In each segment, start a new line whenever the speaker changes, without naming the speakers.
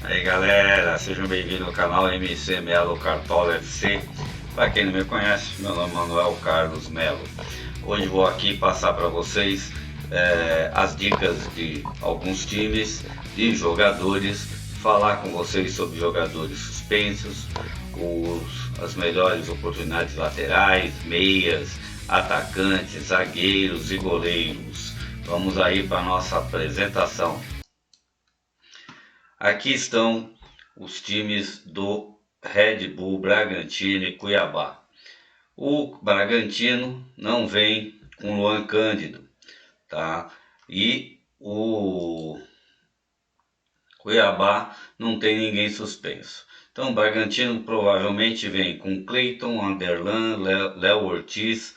Aí galera, sejam bem-vindos ao canal MC Melo Cartola FC. Para quem não me conhece, meu nome é Manuel Carlos Melo. Hoje vou aqui passar para vocês as dicas de alguns times, de jogadores, falar com vocês sobre jogadores suspensos, as melhores oportunidades laterais, meias, atacantes, zagueiros e goleiros. Vamos aí para a nossa apresentação. Aqui estão os times do Red Bull Bragantino e Cuiabá. O Bragantino não vem com Luan Cândido, tá? E o Cuiabá não tem ninguém suspenso. Então o Bragantino provavelmente vem com Cleiton, Anderlan, Léo Ortiz,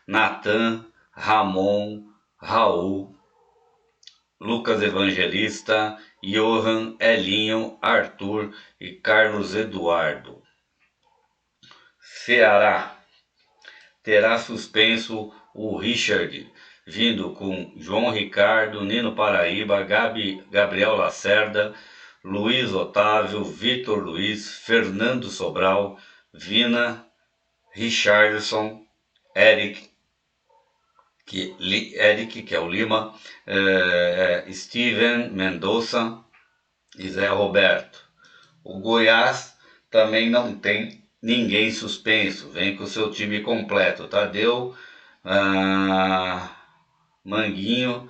Natan, Ramon, Raul, Lucas Evangelista, Johan, Elinho, Arthur e Carlos Eduardo. Ceará terá suspenso o Richard, vindo com João Ricardo, Nino Paraíba, Gabriel Lacerda, Luiz Otávio, Vitor Luiz, Fernando Sobral, Vina, Richardson, Eric, que é o Lima, Steven Mendonça e Zé Roberto. O Goiás também não tem ninguém suspenso, vem com seu time completo: Tadeu, Manguinho,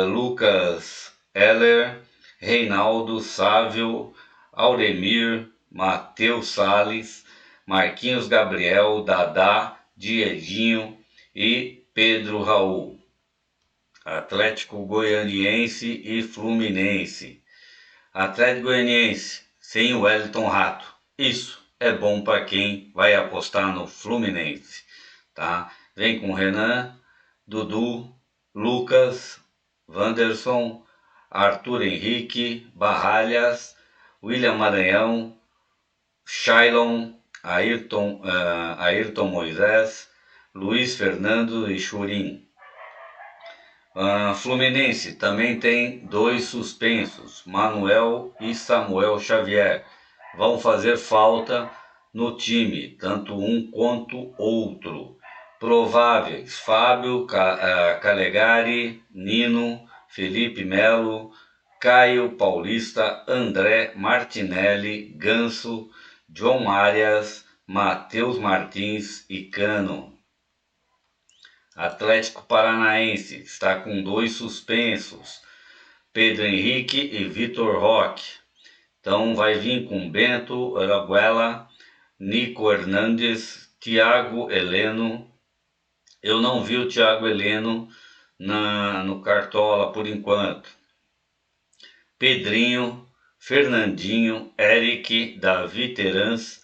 Lucas Heller, Reinaldo, Sávio, Auremir, Matheus Salles, Marquinhos Gabriel, Dadá, Dieguinho e Pedro Raul. Atlético Goianiense e Fluminense. Atlético Goianiense sem o Wellington Rato. Isso é bom para quem vai apostar no Fluminense, tá? Vem com Renan, Dudu, Lucas, Wanderson, Arthur Henrique, Barralhas, William Maranhão, Shailon, Ayrton Moisés, Luiz Fernando e Churin. Fluminense também tem dois suspensos, Manuel e Samuel Xavier. Vão fazer falta no time, tanto um quanto outro. Prováveis: Fábio, Calegari, Nino, Felipe Melo, Caio Paulista, André Martinelli, Ganso, John Arias, Matheus Martins e Cano. Atlético Paranaense está com dois suspensos, Pedro Henrique e Vitor Roque. Então vai vir com Bento, Araguela, Nico Hernandes, Thiago Heleno. Eu não vi o Thiago Heleno no Cartola por enquanto. Pedrinho, Fernandinho, Eric, Davi Terans,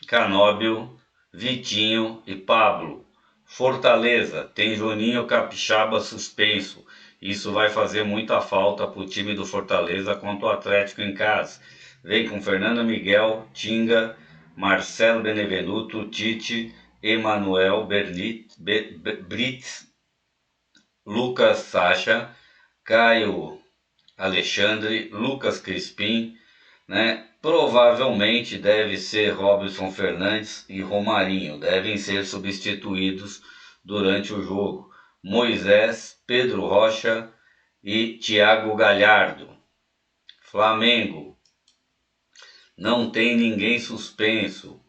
Canóbio, Vitinho e Pablo. Fortaleza tem Juninho Capixaba suspenso. Isso vai fazer muita falta para o time do Fortaleza contra o Atlético em casa. Vem com Fernando Miguel, Tinga, Marcelo Benevenuto, Tite, Emanuel Brits, Lucas Sacha, Caio Alexandre, Lucas Crispim, né? Provavelmente deve ser Robson Fernandes e Romarinho, devem ser substituídos durante o jogo. Moisés, Pedro Rocha e Thiago Galhardo. Flamengo não tem ninguém suspenso.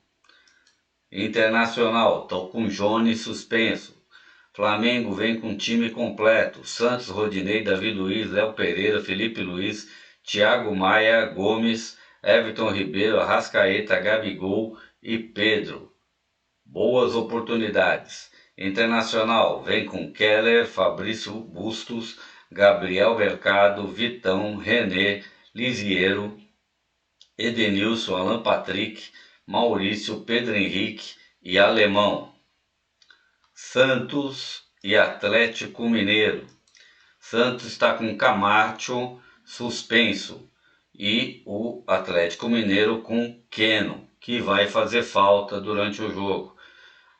Internacional, estão com Jones suspenso. Flamengo vem com time completo: Santos, Rodinei, Davi Luiz, Léo Pereira, Felipe Luiz, Thiago Maia, Gomes, Everton Ribeiro, Arrascaeta, Gabigol e Pedro. Boas oportunidades. Internacional vem com Keller, Fabrício Bustos, Gabriel Mercado, Vitão, René, Lisiero, Edenilson, Alan Patrick, Maurício, Pedro Henrique e Alemão. Santos e Atlético Mineiro. Santos está com Camacho suspenso e o Atlético Mineiro com Keno, que vai fazer falta durante o jogo.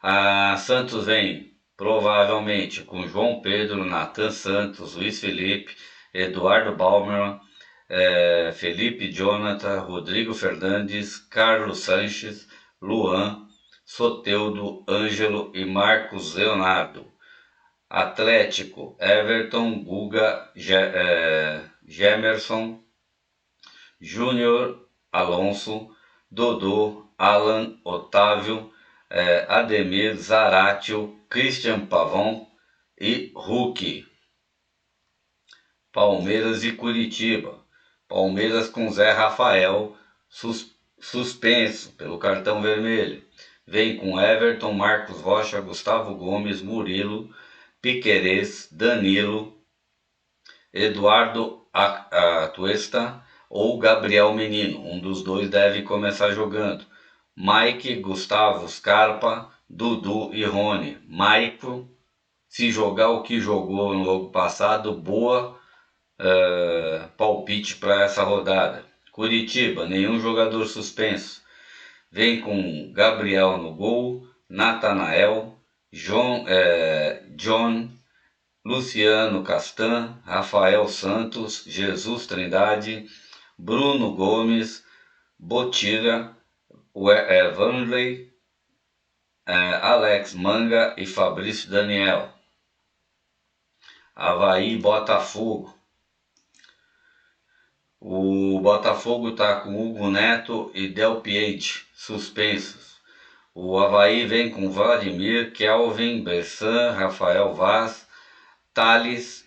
A Santos vem provavelmente com João Pedro, Natan Santos, Luiz Felipe, Eduardo Balmer, Felipe Jonathan, Rodrigo Fernandes, Carlos Sanches, Luan, Soteldo, Ângelo e Marcos Leonardo. Atlético, Everton, Guga, Gemerson, Júnior, Alonso, Dodô, Alan, Otávio, Ademir, Zaratio, Christian Pavão e Hulk. Palmeiras e Curitiba. Palmeiras com Zé Rafael, suspenso pelo cartão vermelho. Vem com Everton, Marcos Rocha, Gustavo Gomes, Murilo, Piquerez, Danilo, Eduardo Atuesta ou Gabriel Menino. Um dos dois deve começar jogando. Mike, Gustavo Scarpa, Dudu e Rony. Maico, se jogar o que jogou no jogo passado, boa palpite para essa rodada. Curitiba, nenhum jogador suspenso. Vem com Gabriel no gol, Natanael, John, Luciano Castan, Rafael Santos, Jesus Trindade, Bruno Gomes, Botira, Vanley, Alex Manga e Fabrício Daniel. Avaí e Botafogo. O Botafogo está com Hugo Neto e Del Piede suspensos. O Avaí vem com Vladimir, Kelvin, Bressan, Rafael Vaz, Thales,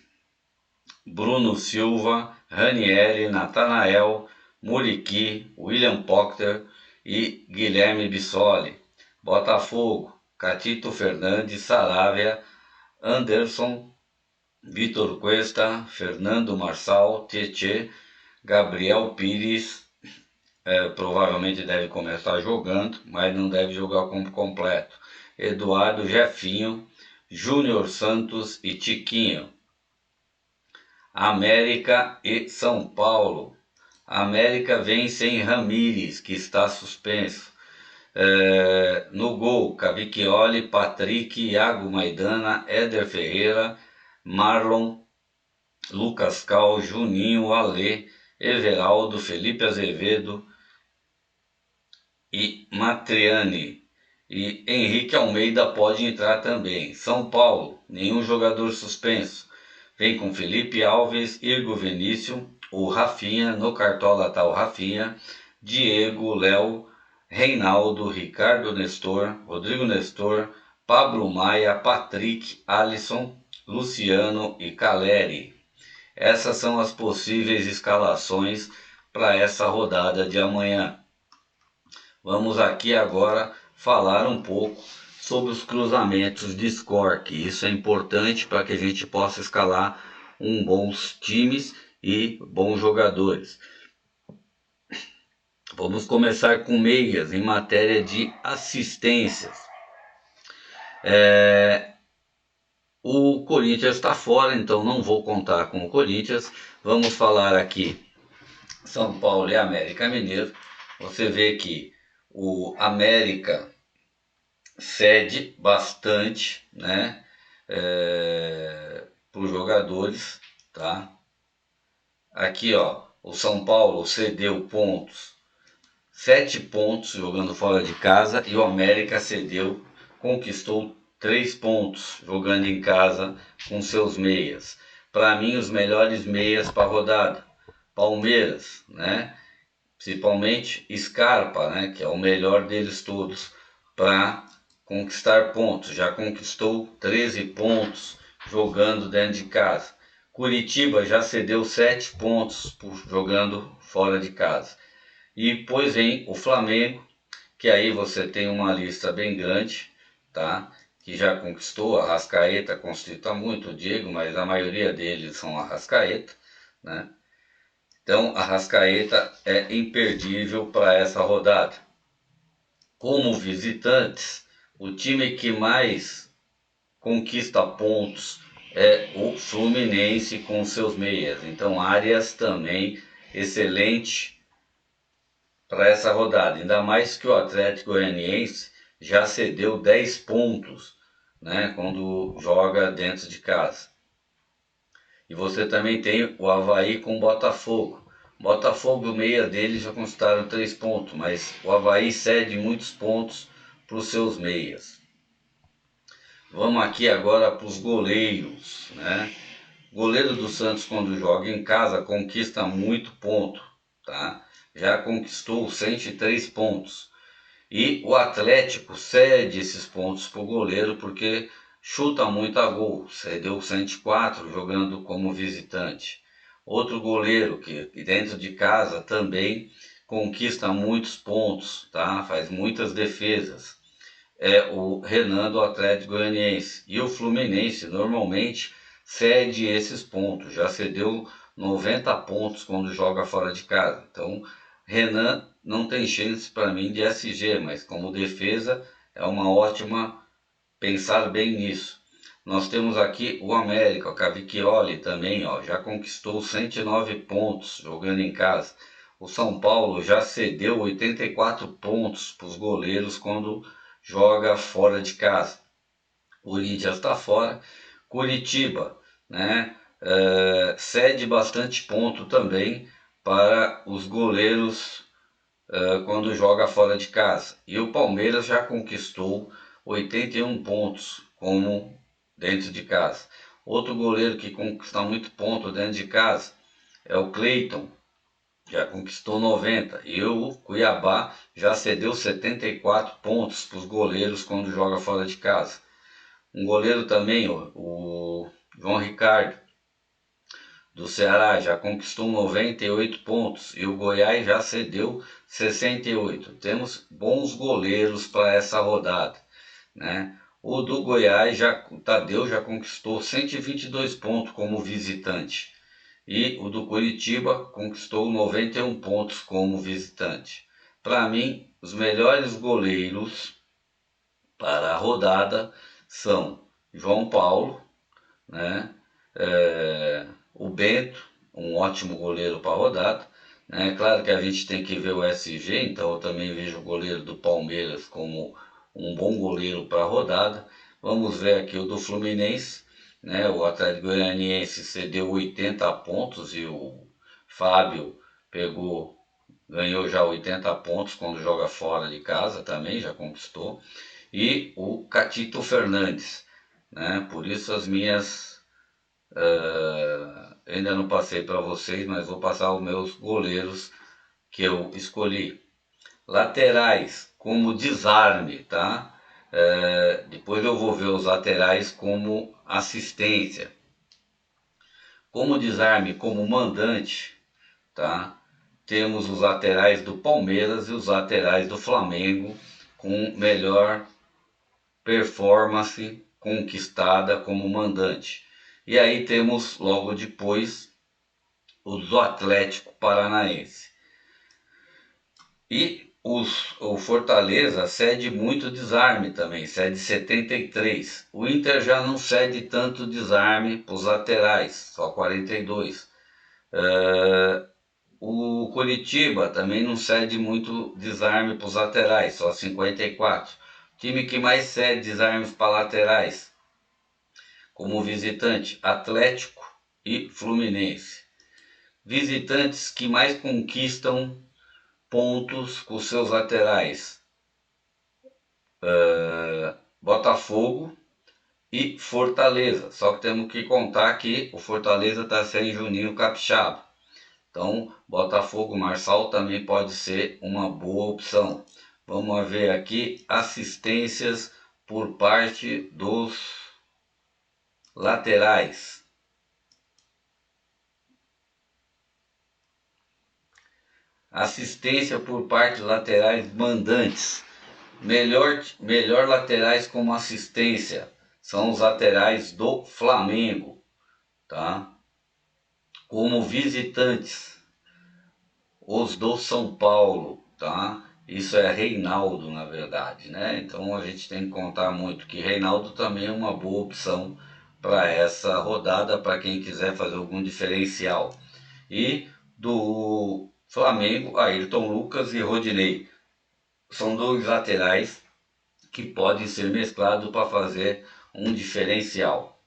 Bruno Silva, Ranieri, Natanael, Muriqui, William Procter e Guilherme Bissoli. Botafogo, Catito Fernandes, Saravia, Anderson, Vitor Cuesta, Fernando Marçal, Tietê, Gabriel Pires, provavelmente deve começar jogando, mas não deve jogar como completo. Eduardo Jefinho, Júnior Santos e Tiquinho. América e São Paulo. América vem sem Ramírez, que está suspenso. No gol, Cavicchioli, Patrick, Iago Maidana, Éder Ferreira, Marlon, Lucas Cal, Juninho, Alê, Everaldo, Felipe Azevedo e Matriani. E Henrique Almeida pode entrar também. São Paulo, nenhum jogador suspenso. Vem com Felipe Alves, Igor Vinícius, o Rafinha, no Cartola está o Rafinha, Diego, Léo, Reinaldo, Ricardo Nestor, Rodrigo Nestor, Pablo Maia, Patrick, Alisson, Luciano e Caleri. Essas são as possíveis escalações para essa rodada de amanhã. Vamos aqui agora falar um pouco sobre os cruzamentos de score, que isso é importante para que a gente possa escalar bons times e bons jogadores. Vamos começar com meias em matéria de assistências. O Corinthians está fora, então não vou contar com o Corinthians. Vamos falar aqui São Paulo e América Mineiro. Você vê que o América cede bastante, né, para os jogadores, tá? Aqui, ó, o São Paulo cedeu pontos, 7 pontos jogando fora de casa, e o América conquistou 3 pontos jogando em casa com seus meias. Para mim, os melhores meias para a rodada: Palmeiras, né? Principalmente Scarpa, né? Que é o melhor deles todos para conquistar pontos. Já conquistou 13 pontos jogando dentro de casa. Curitiba já cedeu 7 pontos jogando fora de casa. E depois vem o Flamengo, que aí você tem uma lista bem grande, tá? Que já conquistou. A Arrascaeta conquista muito, o Diego, mas a maioria deles são Arrascaeta, né? Então, a Arrascaeta é imperdível para essa rodada. Como visitantes, o time que mais conquista pontos é o Fluminense com seus meias. Então, Arias também excelente para essa rodada. Ainda mais que o Atlético Goianiense já cedeu 10 pontos, né, quando joga dentro de casa. E você também tem o Avaí com o Botafogo. Botafogo, meia deles já conquistaram 3 pontos, mas o Avaí cede muitos pontos para os seus meias. Vamos aqui agora para os goleiros, né? O goleiro do Santos, quando joga em casa, conquista muito ponto, tá? Já conquistou 103 pontos. E o Atlético cede esses pontos para o goleiro porque chuta muito a gol. Cedeu 104 jogando como visitante. Outro goleiro que dentro de casa também conquista muitos pontos, tá? Faz muitas defesas. É o Renan do Atlético Goianiense. E o Fluminense normalmente cede esses pontos. Já cedeu 90 pontos quando joga fora de casa. Então, Renan não tem chance para mim de SG, mas como defesa é uma ótima pensar bem nisso. Nós temos aqui o América, o Cavicchioli também, ó, já conquistou 109 pontos jogando em casa. O São Paulo já cedeu 84 pontos para os goleiros quando joga fora de casa. O Corinthians está fora. Curitiba, né, cede bastante ponto também para os goleiros quando joga fora de casa. E o Palmeiras já conquistou 81 pontos como dentro de casa. Outro goleiro que conquista muito ponto dentro de casa é o Cleiton, já conquistou 90. E o Cuiabá já cedeu 74 pontos para os goleiros quando joga fora de casa. Um goleiro também, o João Ricardo, do Ceará, já conquistou 98 pontos e o Goiás já cedeu 68. Temos bons goleiros para essa rodada, né? O do Goiás, o Tadeu já conquistou 122 pontos como visitante. E o do Curitiba conquistou 91 pontos como visitante. Para mim, os melhores goleiros para a rodada são João Paulo, né? O Bento, um ótimo goleiro para a rodada. É claro que a gente tem que ver o SG, então eu também vejo o goleiro do Palmeiras como um bom goleiro para a rodada. Vamos ver aqui o do Fluminense, né? O Atlético Goianiense cedeu 80 pontos e o Fábio ganhou já 80 pontos quando joga fora de casa também, já conquistou. E o Catito Fernandes, né? Por isso as minhas... ainda não passei para vocês, mas vou passar os meus goleiros que eu escolhi. Laterais como desarme, tá? Depois eu vou ver os laterais como assistência. Como desarme, como mandante, tá? Temos os laterais do Palmeiras e os laterais do Flamengo com melhor performance conquistada como mandante. E aí temos logo depois o do Atlético Paranaense. E o Fortaleza cede muito desarme também, cede 73. O Inter já não cede tanto desarme para os laterais, só 42. O Coritiba também não cede muito desarme para os laterais, só 54. O time que mais cede desarmes para laterais, como visitante, Atlético e Fluminense. Visitantes que mais conquistam pontos com seus laterais, Botafogo e Fortaleza. Só que temos que contar que o Fortaleza está sem Juninho Capixaba. Então, Botafogo, Marçal também pode ser uma boa opção. Vamos ver aqui assistências por parte dos laterais. Assistência por parte dos laterais mandantes. Melhor laterais como assistência são os laterais do Flamengo, tá? Como visitantes, os do São Paulo, tá? Isso é Reinaldo, na verdade, né? Então a gente tem que contar muito que Reinaldo também é uma boa opção para essa rodada, para quem quiser fazer algum diferencial. E do Flamengo, Ayrton Lucas e Rodinei. São dois laterais que podem ser mesclados para fazer um diferencial.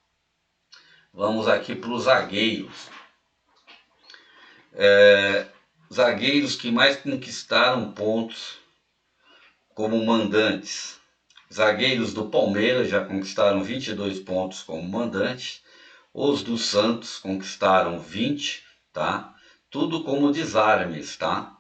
Vamos aqui para os zagueiros. zagueiros que mais conquistaram pontos como mandantes. Zagueiros do Palmeiras já conquistaram 22 pontos como mandantes. Os do Santos conquistaram 20, tá? Tudo como desarmes, tá?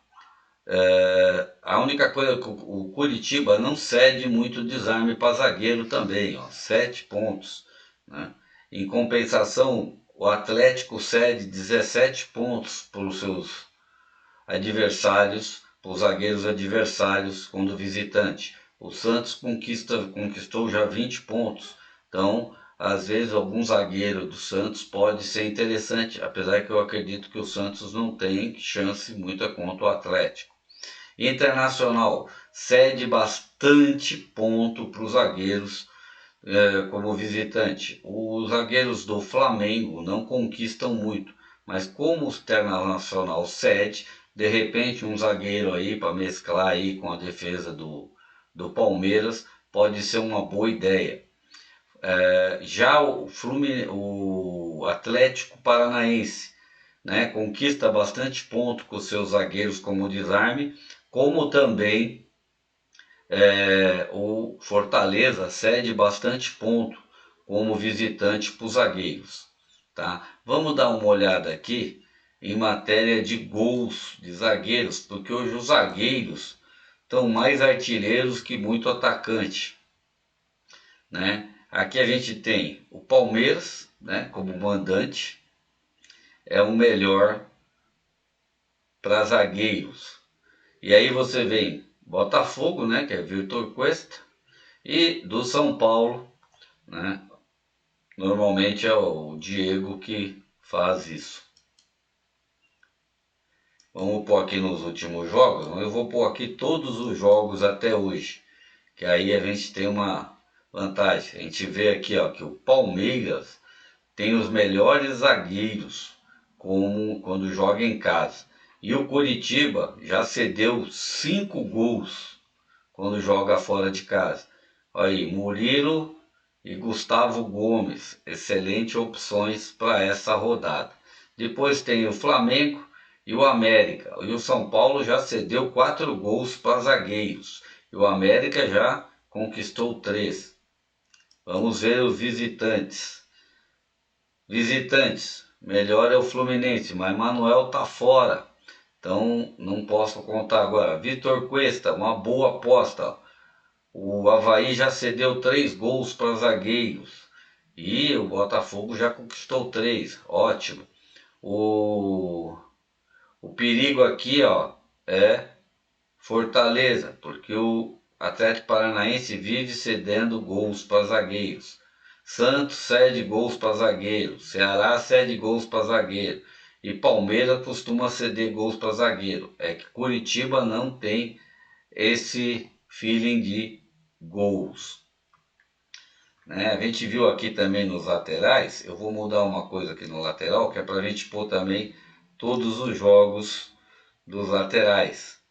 A única coisa que o Curitiba não cede muito desarme para zagueiro também, ó, 7 pontos, né? Em compensação, o Atlético cede 17 pontos para os seus adversários, para os zagueiros adversários quando visitante. O Santos conquistou já 20 pontos. Então, às vezes, algum zagueiro do Santos pode ser interessante, apesar que eu acredito que o Santos não tem chance muita contra o Atlético. Internacional cede bastante ponto para os zagueiros como visitante. Os zagueiros do Flamengo não conquistam muito, mas como o Internacional cede, de repente um zagueiro aí para mesclar aí com a defesa do Palmeiras pode ser uma boa ideia. Já o Atlético Paranaense, né, conquista bastante ponto com seus zagueiros como desarme, como também o Fortaleza cede bastante ponto como visitante para os zagueiros. Tá? Vamos dar uma olhada aqui em matéria de gols de zagueiros, porque hoje os zagueiros estão mais artilheiros que muito atacante. Né? Aqui a gente tem o Palmeiras, né, como mandante, é o melhor para zagueiros. E aí você vem Botafogo, né, que é Vitor Cuesta, e do São Paulo, né, normalmente é o Diego que faz isso. Vamos pôr aqui nos últimos jogos, eu vou pôr aqui todos os jogos até hoje, que aí a gente tem uma vantagem. A gente vê aqui, ó, que o Palmeiras tem os melhores zagueiros como quando joga em casa. E o Curitiba já cedeu 5 gols quando joga fora de casa. Olha aí, Murilo e Gustavo Gomes, excelentes opções para essa rodada. Depois tem o Flamengo e o América. E o São Paulo já cedeu 4 gols para zagueiros. E o América já conquistou 3. Vamos ver os visitantes. Melhor é o Fluminense, mas Manuel tá fora. Então não posso contar agora. Vitor Cuesta, uma boa aposta. O Avaí já cedeu 3 gols para zagueiros. E o Botafogo já conquistou 3. Ótimo. O perigo aqui, ó, é Fortaleza, porque o Atlético Paranaense vive cedendo gols para zagueiros. Santos cede gols para zagueiro. Ceará cede gols para zagueiro. E Palmeiras costuma ceder gols para zagueiro. É que Curitiba não tem esse feeling de gols. Né? A gente viu aqui também nos laterais. Eu vou mudar uma coisa aqui no lateral, que é para a gente pôr também todos os jogos dos laterais.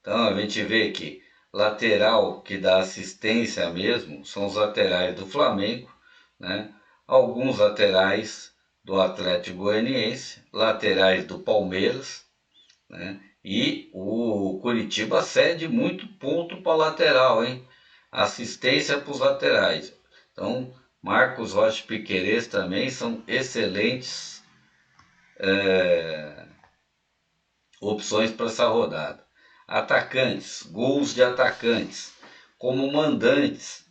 Então a gente vê que lateral que dá assistência mesmo são os laterais do Flamengo, né? Alguns laterais do Atlético Goianiense, laterais do Palmeiras, né? E o Curitiba cede muito ponto para lateral, hein? Assistência para os laterais. Então Marcos Rocha e Piquerez também são excelentes opções para essa rodada. Atacantes, gols de atacantes. Como mandantes,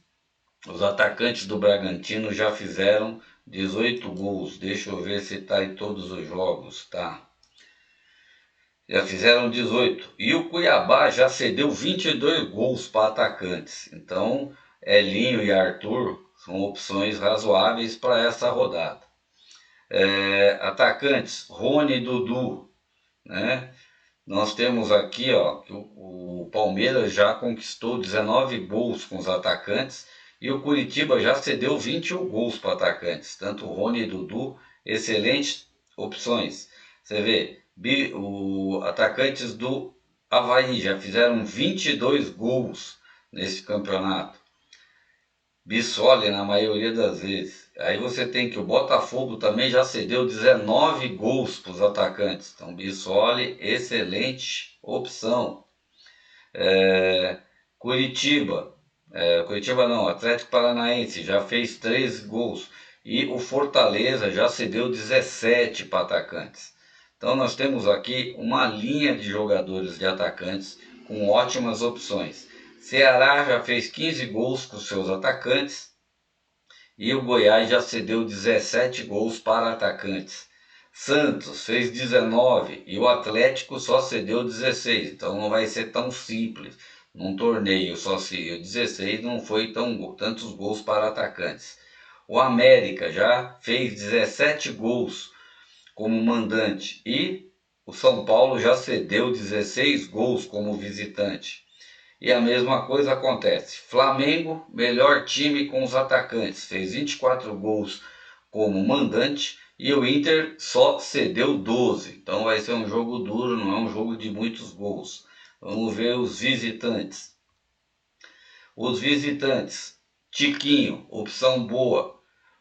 os atacantes do Bragantino já fizeram 18 gols. Deixa eu ver se está em todos os jogos, tá? Já fizeram 18. E o Cuiabá já cedeu 22 gols para atacantes. Então, Elinho e Arthur são opções razoáveis para essa rodada. Atacantes, Rony e Dudu, né? Nós temos aqui, ó, que o Palmeiras já conquistou 19 gols com os atacantes e o Curitiba já cedeu 21 gols para atacantes. Tanto o Rony e Dudu, excelentes opções. Você vê, os atacantes do Avaí já fizeram 22 gols nesse campeonato. Bissoli na maioria das vezes. Aí você tem que o Botafogo também já cedeu 19 gols para os atacantes. Então Bissoli, excelente opção. Curitiba, Curitiba não, Atlético Paranaense já fez 3 gols. E o Fortaleza já cedeu 17 para atacantes. Então nós temos aqui uma linha de jogadores de atacantes com ótimas opções. Ceará já fez 15 gols com seus atacantes e o Goiás já cedeu 17 gols para atacantes. Santos fez 19 e o Atlético só cedeu 16, então não vai ser tão simples. Num torneio só se 16 não foi tantos gols para atacantes. O América já fez 17 gols como mandante e o São Paulo já cedeu 16 gols como visitante. E a mesma coisa acontece. Flamengo, melhor time com os atacantes, fez 24 gols como mandante e o Inter só cedeu 12. Então vai ser um jogo duro, não é um jogo de muitos gols. Vamos ver os visitantes. Os visitantes, Tiquinho, opção boa.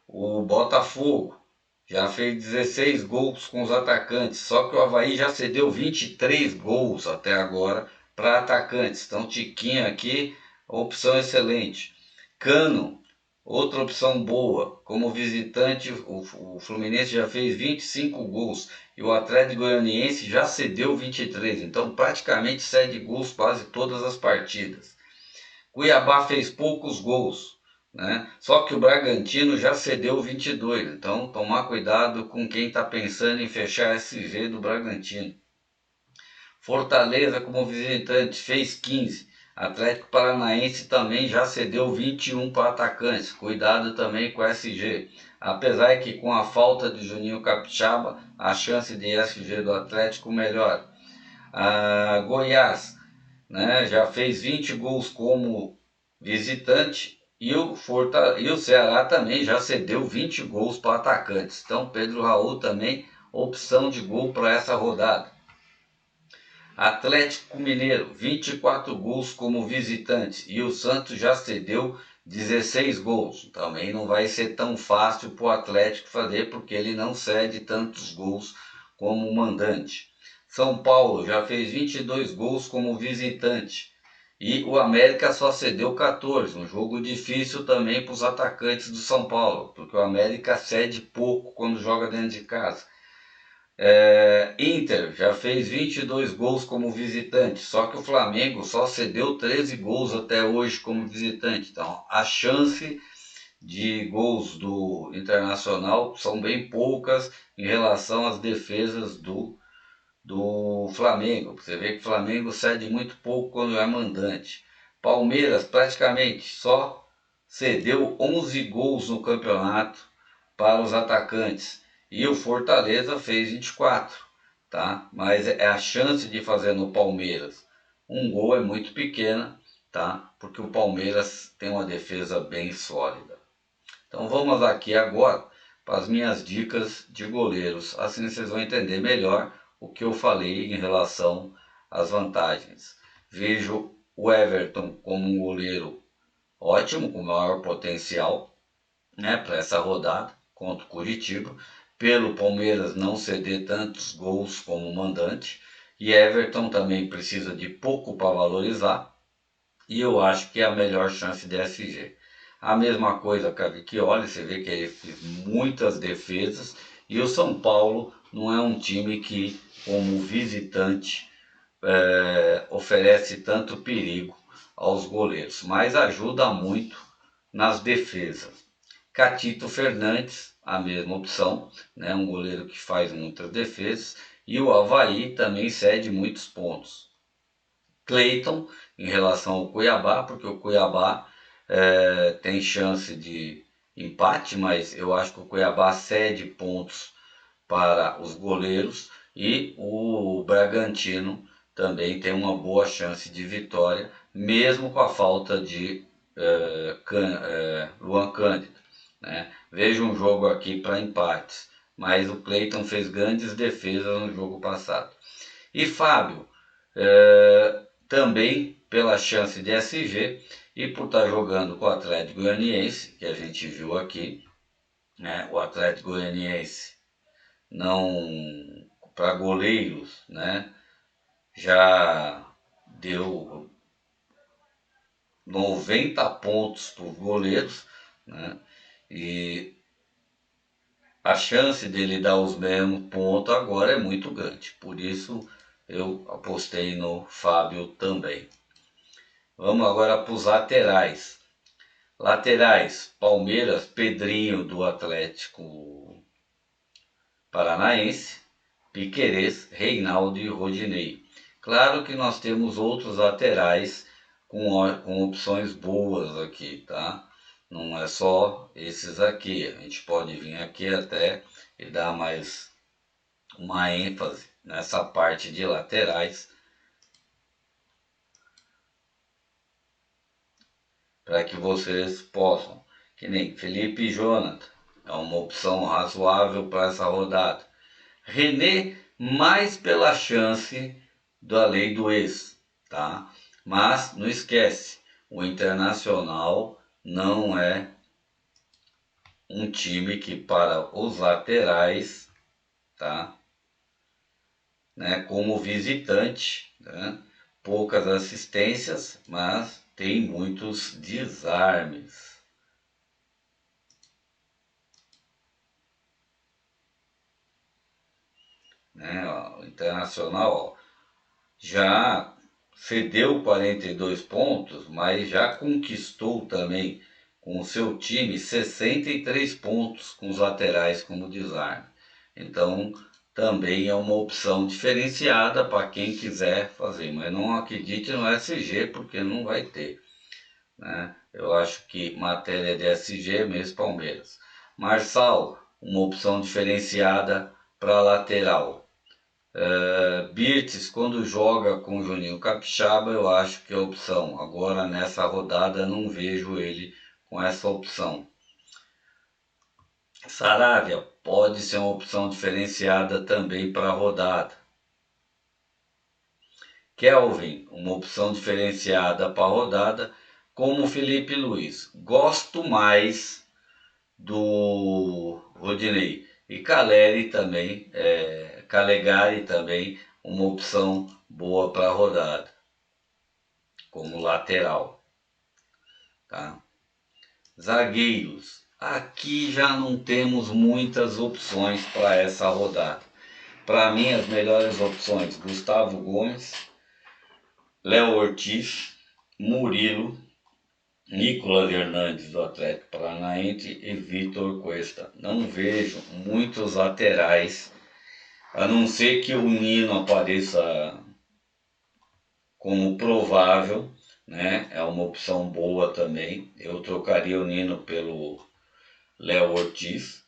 O Botafogo já fez 16 gols com os atacantes, só que o Avaí já cedeu 23 gols até agora para atacantes. Então Tiquinho aqui, opção excelente. Cano, outra opção boa. Como visitante, o Fluminense já fez 25 gols e o Atlético Goianiense já cedeu 23. Então praticamente cede gols quase todas as partidas. Cuiabá fez poucos gols, né? Só que o Bragantino já cedeu 22, então tomar cuidado com quem está pensando em fechar SG do Bragantino. Fortaleza como visitante fez 15, Atlético Paranaense também já cedeu 21 para atacantes, cuidado também com SG. Apesar que com a falta de Juninho Capixaba, a chance de SG do Atlético melhora. Goiás, né, já fez 20 gols como visitante e o Ceará também já cedeu 20 gols para atacantes. Então Pedro Raul também opção de gol para essa rodada. Atlético Mineiro, 24 gols como visitante e o Santos já cedeu 16 gols. Também não vai ser tão fácil para o Atlético fazer porque ele não cede tantos gols como mandante. São Paulo já fez 22 gols como visitante e o América só cedeu 14. Um jogo difícil também para os atacantes do São Paulo, porque o América cede pouco quando joga dentro de casa. Inter já fez 22 gols como visitante, só que o Flamengo só cedeu 13 gols até hoje como visitante. Então a chance de gols do Internacional são bem poucas em relação às defesas do Flamengo. Você vê que o Flamengo cede muito pouco quando é mandante. Palmeiras praticamente só cedeu 11 gols no campeonato para os atacantes. E o Fortaleza fez 24, tá? Mas a chance de fazer no Palmeiras um gol é muito pequena, tá? Porque o Palmeiras tem uma defesa bem sólida. Então vamos aqui agora para as minhas dicas de goleiros. Assim vocês vão entender melhor o que eu falei em relação às vantagens. Vejo o Everton como um goleiro ótimo, com maior potencial, né, para essa rodada contra o Curitiba, pelo Palmeiras não ceder tantos gols como mandante, e Everton também precisa de pouco para valorizar, e eu acho que é a melhor chance de SG. A mesma coisa com a Vecchioli, você vê que ele fez muitas defesas, e o São Paulo não é um time que, como visitante, oferece tanto perigo aos goleiros, mas ajuda muito nas defesas. Catito Fernandes, a mesma opção, né? Um goleiro que faz muitas defesas. E o Avaí também cede muitos pontos. Cleiton, em relação ao Cuiabá, porque o Cuiabá tem chance de empate, mas eu acho que o Cuiabá cede pontos para os goleiros. E o Bragantino também tem uma boa chance de vitória, mesmo com a falta de Luan Cândido, né? Vejo um jogo aqui para empates, mas o Cleiton fez grandes defesas no jogo passado. E Fábio, também pela chance de SG, E por estar jogando com o Atlético Goianiense, que a gente viu aqui, né? O Atlético Goianiense não, para goleiros, né? Já deu 90 pontos para os goleiros, né? E a chance dele dar os mesmos pontos agora é muito grande. Por isso eu apostei no Fábio também. Vamos agora para os laterais. Laterais, Palmeiras, Pedrinho do Atlético Paranaense, Piquerez, Reinaldo e Rodinei. Claro que nós temos outros laterais com opções boas aqui, tá? Não é só esses aqui. A gente pode vir aqui até e dar mais uma ênfase nessa parte de laterais para que vocês possam. Que nem Felipe e Jonathan, é uma opção razoável para essa rodada. René, mais pela chance da lei do ex, tá? Mas não esquece, o Internacional não é um time que para os laterais, tá? Né, como visitante, né? Poucas assistências, mas tem muitos desarmes. Né? Ó, o Internacional, ó, já cedeu 42 pontos, mas já conquistou também com o seu time 63 pontos com os laterais como desarme. Então também é uma opção diferenciada para quem quiser fazer, mas não acredite no SG porque não vai ter, né? Eu acho que matéria de SG é mesmo Palmeiras. Marçal, uma opção diferenciada para lateral. Birtes, quando joga com o Juninho Capixaba, eu acho que é opção. Agora, nessa rodada, não vejo ele com essa opção. Saravia pode ser uma opção diferenciada também para a rodada. Kelvin, uma opção diferenciada para a rodada, como Felipe Luiz. Gosto mais do Rodinei. E Caleri também, Calegari também, uma opção boa para a rodada, como lateral. Tá? Zagueiros. Aqui já não temos muitas opções para essa rodada. Para mim, as melhores opções: Gustavo Gomes, Léo Ortiz, Murilo, Nicolas Hernandes do Atlético Paranaense e Vitor Cuesta. Não vejo muitos laterais, a não ser que o Nino apareça como provável, né? É uma opção boa também. Eu trocaria o Nino pelo Léo Ortiz,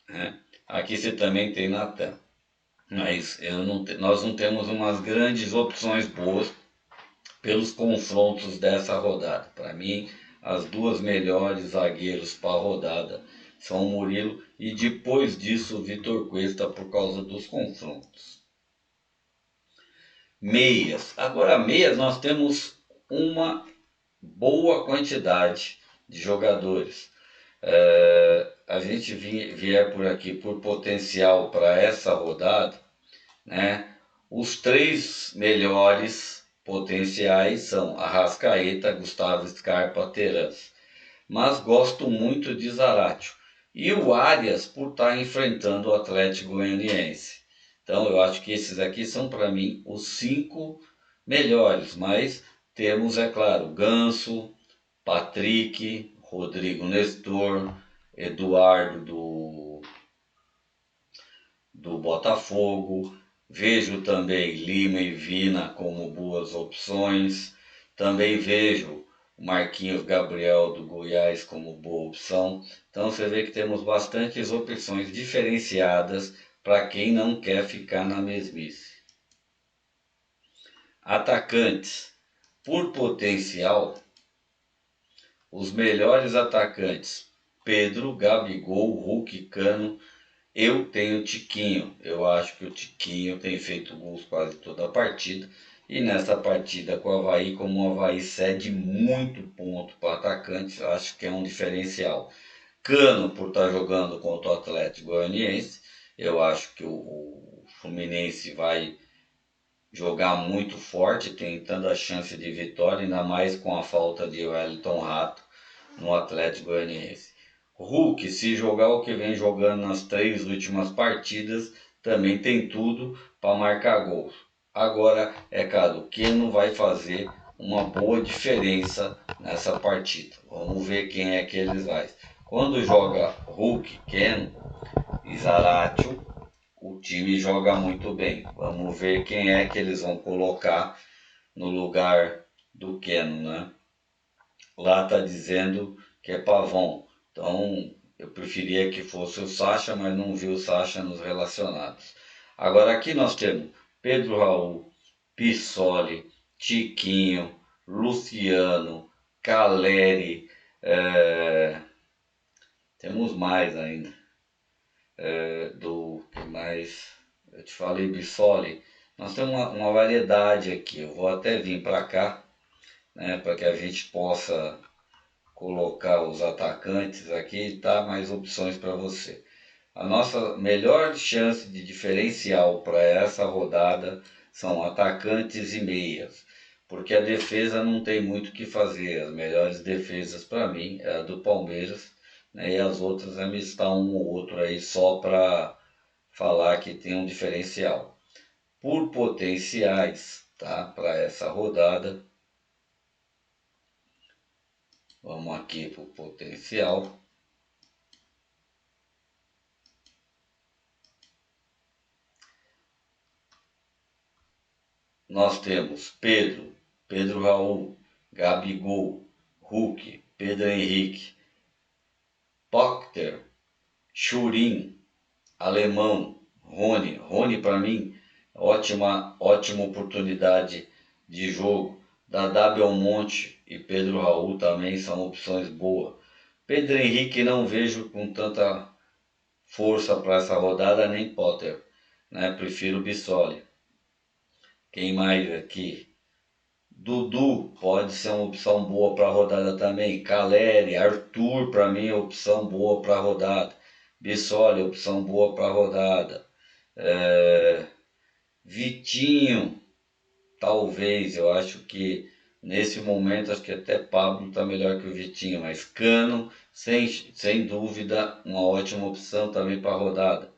né? Aqui você também tem Natan, mas nós não temos umas grandes opções boas pelos confrontos dessa rodada. Para mim, as duas melhores zagueiros para a rodada são o Murilo e depois disso o Vitor Cuesta por causa dos confrontos. Meias. Agora, meias nós temos uma boa quantidade de jogadores. A gente vier por aqui por potencial para essa rodada, né? Os três melhores potenciais são Arrascaeta, Gustavo Scarpa, Terans. Mas gosto muito de Zaratio. E o Arias por estar enfrentando o Atlético Goianiense. Então eu acho que esses aqui são para mim os 5 melhores. Mas temos, é claro, Ganso, Patrick, Rodrigo Nestor, Eduardo do Botafogo. Vejo também Lima e Vina como boas opções. Também vejo Marquinhos Gabriel do Goiás como boa opção. Então você vê que temos bastantes opções diferenciadas para quem não quer ficar na mesmice. Atacantes. Por potencial, os melhores atacantes: Pedro, Gabigol, Hulk, Cano. Eu tenho o Tiquinho. Eu acho que o Tiquinho tem feito gols quase toda a partida. E nessa partida com o Avaí, como o Avaí cede muito ponto para atacantes, acho que é um diferencial. Cano, por estar jogando contra o Atlético Goianiense, eu acho que o Fluminense vai jogar muito forte, tentando a chance de vitória, ainda mais com a falta de Wellington Rato no Atlético Goianiense. Hulk, se jogar o que vem jogando nas 3 últimas partidas, também tem tudo para marcar gols. Agora, é claro, o Keno vai fazer uma boa diferença nessa partida. Vamos ver quem é que eles vai. Quando joga Hulk, Keno e Zaratio, o time joga muito bem. Vamos ver quem é que eles vão colocar no lugar do Keno, né? Lá tá dizendo que é Pavão. Então eu preferia que fosse o Sacha, mas não vi o Sacha nos relacionados. Agora aqui nós temos Pedro Raul, Pissoli, Tiquinho, Luciano, Caleri, temos mais ainda. Do que mais? Eu te falei Bissoli. Nós temos uma variedade aqui. Eu vou até vir para cá, né, para que a gente possa colocar os atacantes aqui e tá mais opções para você. A nossa melhor chance de diferencial para essa rodada são atacantes e meias, porque a defesa não tem muito o que fazer. As melhores defesas para mim é a do Palmeiras, né, e as outras é mistar um ou outro aí só para falar que tem um diferencial. Por potenciais, tá? Para essa rodada, vamos aqui para o potencial. Nós temos Pedro Raul, Gabigol, Hulk, Pedro Henrique, Pochter, Churin, Alemão, Rony. Rony para mim, ótima oportunidade de jogo. Dadá Belmonte e Pedro Raul também são opções boas. Pedro Henrique não vejo com tanta força para essa rodada, nem Potter, né? Prefiro Bissoli. Quem mais aqui? Dudu pode ser uma opção boa para a rodada também. Caleri, Arthur para mim é opção boa para a rodada. Bissoli, opção boa para a rodada. Vitinho, talvez, eu acho que nesse momento acho que até Pablo está melhor que o Vitinho, mas Cano, sem dúvida, uma ótima opção também para a rodada.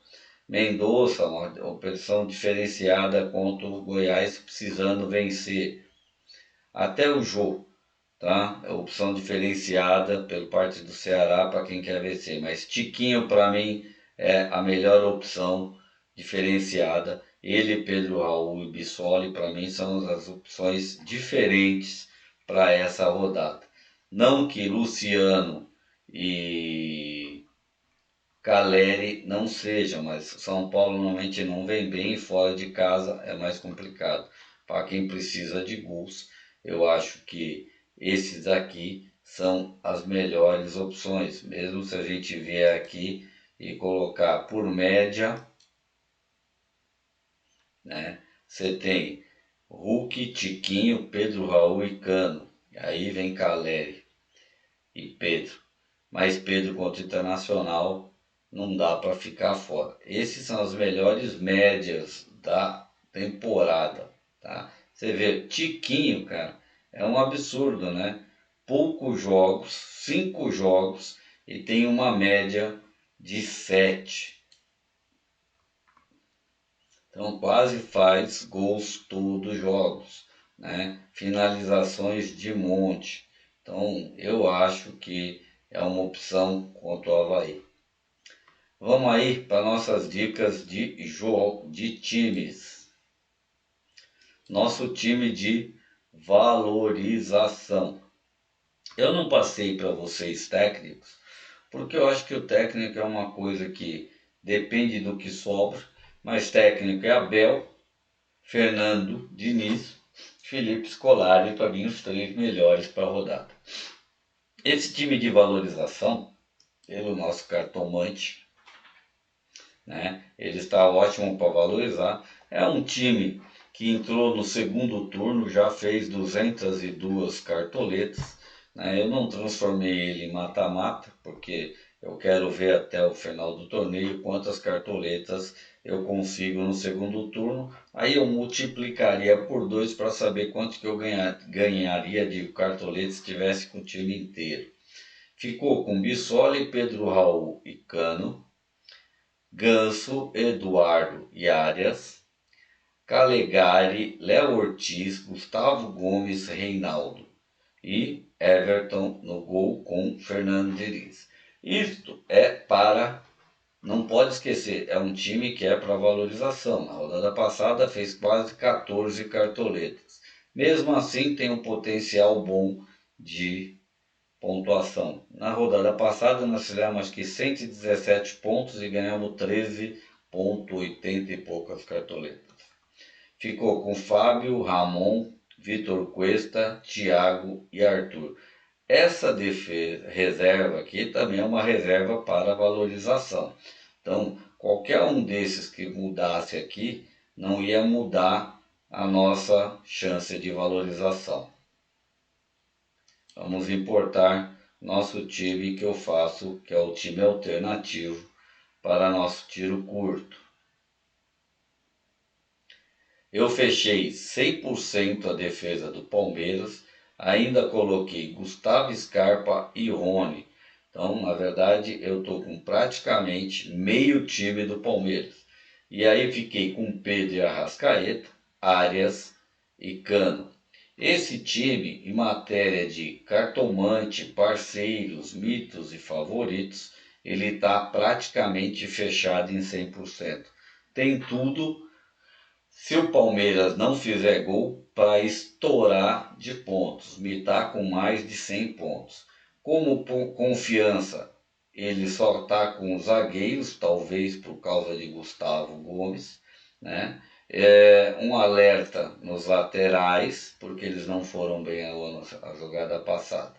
Mendonça, uma opção diferenciada contra o Goiás precisando vencer. Até o Jô, tá? É opção diferenciada pelo parte do Ceará para quem quer vencer. Mas Tiquinho para mim é a melhor opção diferenciada. Ele, Pedro Raul e Bissoli para mim são as opções diferentes para essa rodada. Não que Luciano e Caleri não sejam, mas São Paulo normalmente não vem bem e fora de casa é mais complicado. Para quem precisa de gols, eu acho que esses aqui são as melhores opções. Mesmo se a gente vier aqui e colocar por média, né? Você tem Hulk, Tiquinho, Pedro Raul e Cano. Aí vem Caleri e Pedro. Mas Pedro contra o Internacional não dá para ficar fora. Esses são as melhores médias da temporada, tá? Você vê, Tiquinho, cara, é um absurdo, né? Poucos jogos, 5 jogos, e tem uma média de 7. Então quase faz gols todos os jogos, né? Finalizações de monte. Então eu acho que é uma opção contra o Avaí. Vamos aí para nossas dicas de jogo, de times. Nosso time de valorização. Eu não passei para vocês técnicos, porque eu acho que o técnico é uma coisa que depende do que sobra, mas técnico é Abel, Fernando Diniz, Felipe Scolari, para mim os 3 melhores para a rodada. Esse time de valorização, pelo nosso cartomante, né, ele está ótimo para valorizar. É um time que entrou no segundo turno, já fez 202 cartoletas, né? Eu não transformei ele em mata-mata, porque eu quero ver até o final do torneio quantas cartoletas eu consigo no segundo turno. Aí eu multiplicaria por 2 para saber quanto que eu ganharia de cartoleta se tivesse com o time inteiro. Ficou com Bissoli, Pedro Raul e Cano, Ganso, Eduardo e Arias, Calegari, Léo Ortiz, Gustavo Gomes, Reinaldo e Everton no gol com Fernando Diniz. Isto é para, não pode esquecer, é um time que é para valorização. Na rodada passada fez quase 14 cartoletas. Mesmo assim tem um potencial bom de pontuação. Na rodada passada nós fizemos acho que 117 pontos e ganhamos 13,80 e poucas cartoletas. Ficou com Fábio, Ramon, Vitor Cuesta, Thiago e Arthur. Essa reserva aqui também é uma reserva para valorização. Então, qualquer um desses que mudasse aqui não ia mudar a nossa chance de valorização. Vamos importar nosso time que eu faço, que é o time alternativo para nosso tiro curto. Eu fechei 100% a defesa do Palmeiras, ainda coloquei Gustavo Scarpa e Rony. Então, na verdade, eu estou com praticamente meio time do Palmeiras. E aí fiquei com Pedro e Arrascaeta, Arias e Cano. Esse time, em matéria de cartomante, parceiros, mitos e favoritos, ele está praticamente fechado em 100%. Tem tudo, se o Palmeiras não fizer gol, para estourar de pontos, me está com mais de 100 pontos. Como confiança, ele só está com os zagueiros, talvez por causa de Gustavo Gomes, né? Um alerta nos laterais, porque eles não foram bem a jogada passada,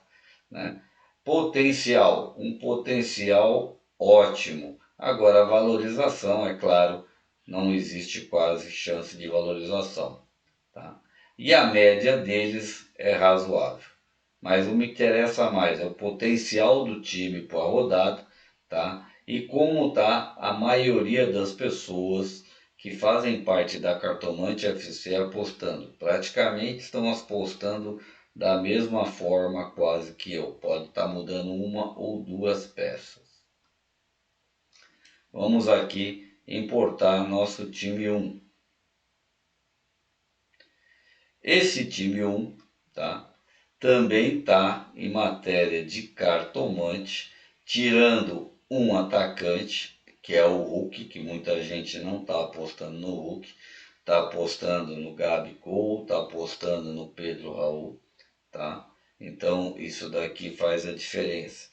né? Potencial, um potencial ótimo. Agora a valorização, é claro, não existe quase chance de valorização, tá? E a média deles é razoável. Mas o que me interessa mais é o potencial do time para a rodada, tá? E como está a maioria das pessoas que fazem parte da Cartomante FC apostando. Praticamente estão apostando da mesma forma quase que eu. Pode estar mudando uma ou duas peças. Vamos aqui importar nosso time 1. Esse time 1, tá? Também está em matéria de cartomante, tirando um atacante, que é o Hulk, que muita gente não está apostando no Hulk, está apostando no Gabigol, está apostando no Pedro Raul, tá? Então isso daqui faz a diferença.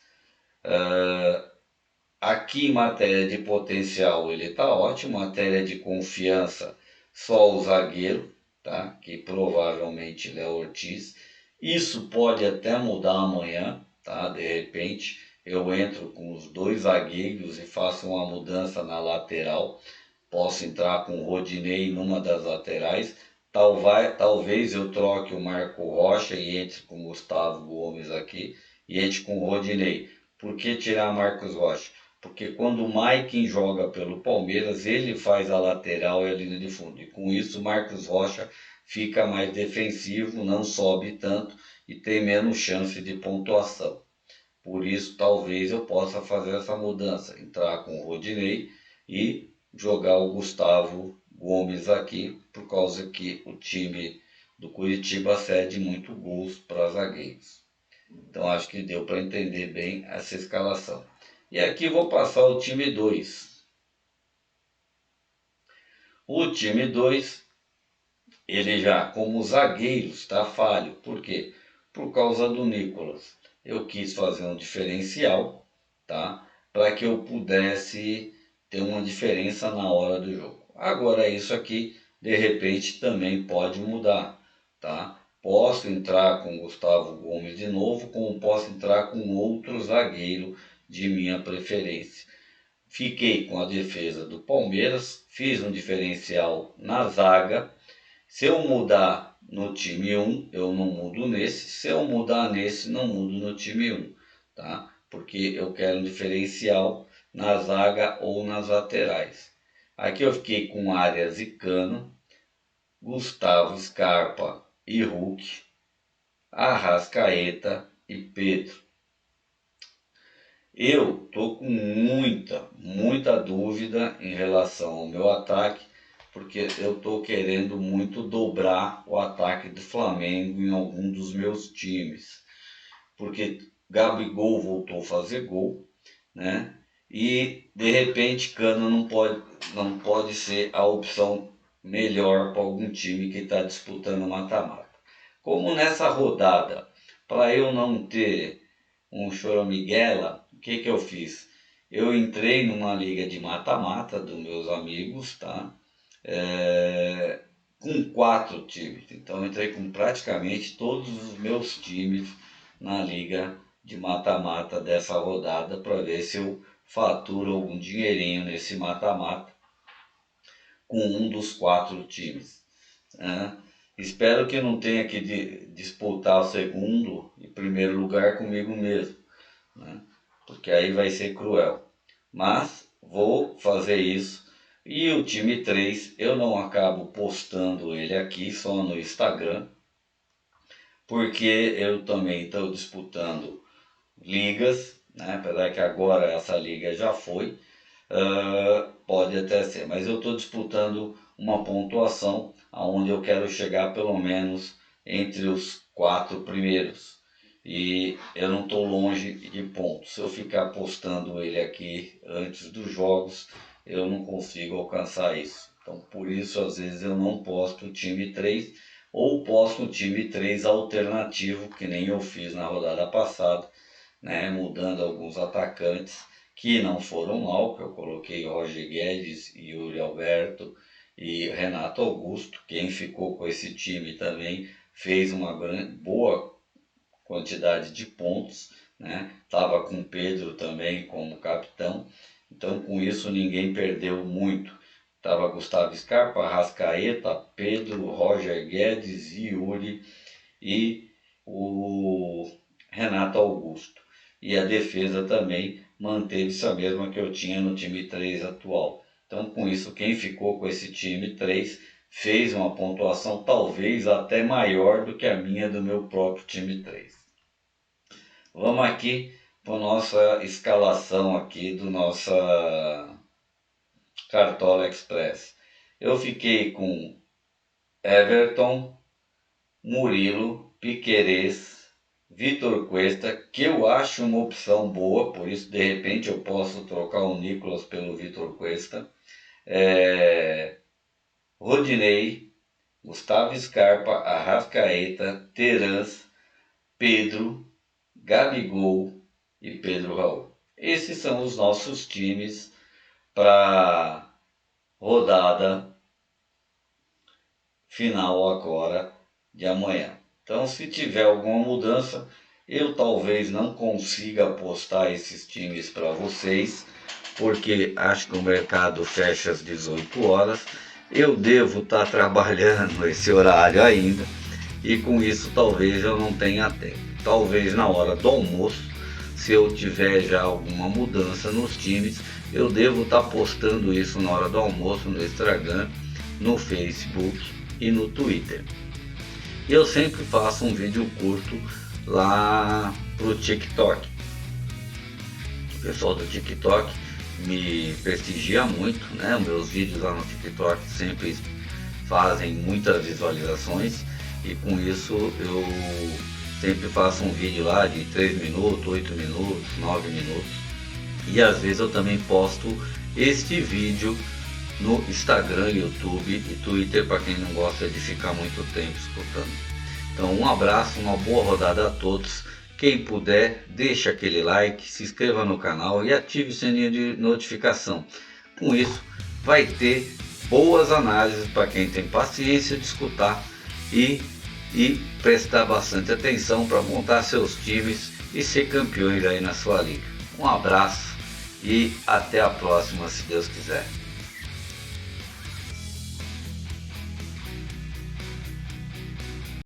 Aqui em matéria de potencial ele está ótimo, matéria de confiança só o zagueiro, tá? Que provavelmente Léo Ortiz. Isso pode até mudar amanhã, tá? De repente eu entro com os dois zagueiros e faço uma mudança na lateral. Posso entrar com o Rodinei numa das laterais. Talvez eu troque o Marco Rocha e entre com o Gustavo Gomes aqui e entre com o Rodinei. Por que tirar Marcos Rocha? Porque quando o Maicon joga pelo Palmeiras, ele faz a lateral e a linha de fundo. E com isso o Marcos Rocha fica mais defensivo, não sobe tanto e tem menos chance de pontuação. Por isso talvez eu possa fazer essa mudança, entrar com o Rodinei e jogar o Gustavo Gomes aqui, por causa que o time do Curitiba cede muito gols para zagueiros. Então acho que deu para entender bem essa escalação. E aqui vou passar o time 2. O time 2, ele já como zagueiro está falho. Por quê? Por causa do Nicolas. Eu quis fazer um diferencial, tá? Para que eu pudesse ter uma diferença na hora do jogo. Agora isso aqui, de repente, também pode mudar, tá? Posso entrar com Gustavo Gomes de novo, como posso entrar com outro zagueiro de minha preferência. Fiquei com a defesa do Palmeiras, fiz um diferencial na zaga, Se eu mudar no time 1, eu não mudo nesse. Se eu mudar nesse, não mudo no time 1, tá? Porque eu quero um diferencial na zaga ou nas laterais. Aqui eu fiquei com Arias e Cano, Gustavo, Scarpa e Hulk, Arrascaeta e Pedro. Eu tô com muita dúvida em relação ao meu ataque, porque eu tô querendo muito dobrar o ataque do Flamengo em algum dos meus times, porque Gabigol voltou a fazer gol, né? E de repente Cano não pode ser a opção melhor para algum time que está disputando mata-mata. Como nessa rodada, para eu não ter um choramiguela, o que eu fiz? Eu entrei numa liga de mata-mata dos meus amigos, tá? Com 4 times. Então eu entrei com praticamente todos os meus times na liga de mata-mata dessa rodada para ver se eu faturo algum dinheirinho nesse mata-mata com um dos 4 times. Né? Espero que não tenha que disputar o segundo e primeiro lugar comigo mesmo, né? Porque aí vai ser cruel. Mas vou fazer isso. E o time 3 eu não acabo postando ele aqui, só no Instagram, porque eu também estou disputando ligas, né? Apesar que agora essa liga já foi, pode até ser, mas eu estou disputando uma pontuação onde eu quero chegar pelo menos entre os 4 primeiros. E eu não estou longe de pontos. Se eu ficar postando ele aqui antes dos jogos, eu não consigo alcançar isso. Então por isso às vezes eu não posto o time 3 ou posto um time 3 alternativo, que nem eu fiz na rodada passada, né? Mudando alguns atacantes que não foram mal, que eu coloquei Roger Guedes, Yuri Alberto e Renato Augusto. Quem ficou com esse time também fez uma boa quantidade de pontos, né? Tava com Pedro também como capitão, então com isso ninguém perdeu muito. Tava Gustavo Scarpa, Arrascaeta, Pedro, Roger Guedes, Yuri e o Renato Augusto. E a defesa também manteve-se a mesma que eu tinha no time 3 atual. Então com isso quem ficou com esse time 3 fez uma pontuação talvez até maior do que a minha do meu próprio time 3. Vamos aqui para a nossa escalação aqui do nossa Cartola Express. Eu fiquei com Everton, Murilo, Piquerez, Vitor Cuesta, que eu acho uma opção boa, por isso de repente eu posso trocar o Nicolas pelo Vitor Cuesta. Rodinei, Gustavo Scarpa, Arrascaeta, Terans, Pedro, Gabigol e Pedro Raul. Esses são os nossos times para rodada final agora de amanhã. Então se tiver alguma mudança, eu talvez não consiga postar esses times para vocês, porque acho que o mercado fecha às 18 horas. Eu devo estar trabalhando esse horário ainda e com isso talvez eu não tenha tempo. Talvez na hora do almoço, se eu tiver já alguma mudança nos times, eu devo estar postando isso na hora do almoço no Instagram, no Facebook e no Twitter. Eu sempre faço um vídeo curto lá pro TikTok. O pessoal do TikTok me prestigia muito, né? Meus vídeos lá no TikTok sempre fazem muitas visualizações e com isso eu sempre faço um vídeo lá de 3 minutos, 8 minutos, 9 minutos. E às vezes eu também posto este vídeo no Instagram, YouTube e Twitter para quem não gosta de ficar muito tempo escutando. Então um abraço, uma boa rodada a todos. Quem puder, deixa aquele like, se inscreva no canal e ative o sininho de notificação. Com isso vai ter boas análises para quem tem paciência de escutar e prestar bastante atenção para montar seus times e ser campeões aí na sua liga. Um abraço e até a próxima, se Deus quiser.